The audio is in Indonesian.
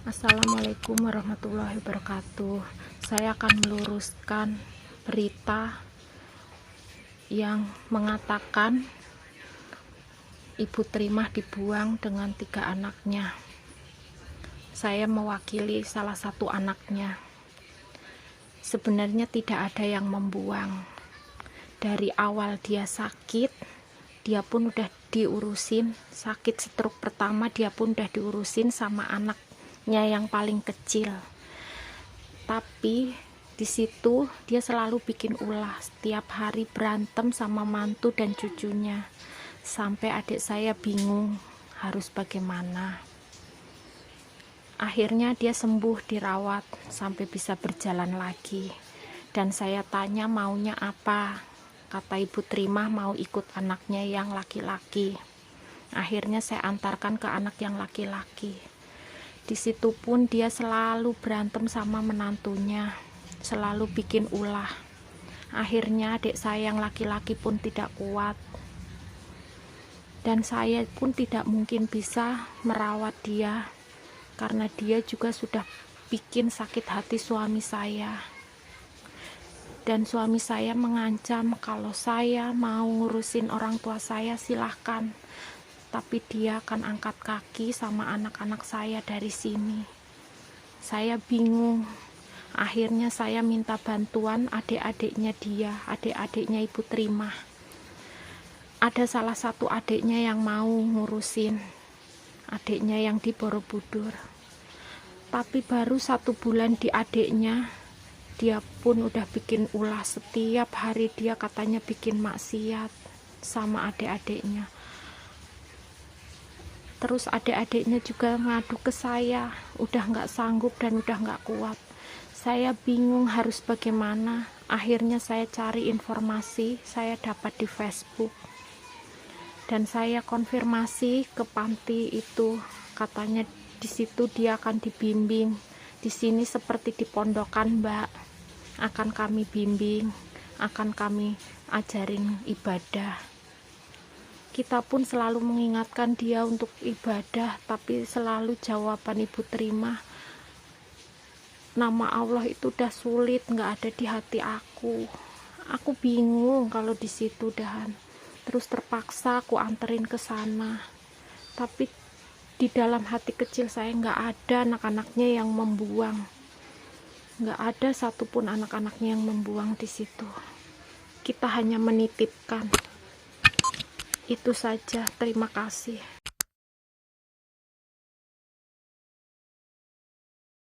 Assalamualaikum warahmatullahi wabarakatuh. Saya akan meluruskan berita yang mengatakan Ibu Trimah dibuang dengan 3 anaknya. Saya mewakili salah satu anaknya. Sebenarnya tidak ada yang membuang. Dari awal dia sakit, dia pun udah diurusin. Sakit stroke pertama dia pun udah diurusin sama anaknya yang paling kecil. Tapi di situ dia selalu bikin ulah, setiap hari berantem sama mantu dan cucunya. Sampai adik saya bingung harus bagaimana. Akhirnya dia sembuh, dirawat sampai bisa berjalan lagi. Dan saya tanya maunya apa. Kata Ibu Trimah mau ikut anaknya yang laki-laki. Akhirnya saya antarkan ke anak yang laki-laki. Di situ pun dia selalu berantem sama menantunya, selalu bikin ulah. Akhirnya adik saya yang laki-laki pun tidak kuat. Dan saya pun tidak mungkin bisa merawat dia, karena dia juga sudah bikin sakit hati suami saya. Dan suami saya mengancam kalau saya mau ngurusin orang tua saya silahkan, tapi dia akan angkat kaki sama anak-anak saya dari sini. Saya bingung. Akhirnya saya minta bantuan adik-adiknya dia, adik-adiknya Ibu Trimah. Ada salah satu adiknya yang mau ngurusin, adiknya yang di Borobudur. Tapi baru 1 bulan di adiknya, dia pun udah bikin ulah. Setiap hari dia katanya bikin maksiat sama adik-adiknya. Terus adik-adiknya juga ngadu ke saya, udah nggak sanggup dan udah nggak kuat. Saya bingung harus bagaimana. Akhirnya saya cari informasi, saya dapat di Facebook. Dan saya konfirmasi ke panti itu, katanya di situ dia akan dibimbing. Di sini seperti di pondokan, Mbak. Akan kami bimbing, akan kami ajarin ibadah. Kita pun selalu mengingatkan dia untuk ibadah, tapi selalu jawaban Ibu Trimah, nama Allah itu udah sulit, nggak ada di hati aku. Aku bingung kalau di situ dahan. Terus terpaksa aku anterin ke sana. Tapi di dalam hati kecil saya nggak ada anak-anaknya yang membuang. Nggak ada satupun anak-anaknya yang membuang di situ. Kita hanya menitipkan. Itu saja, terima kasih.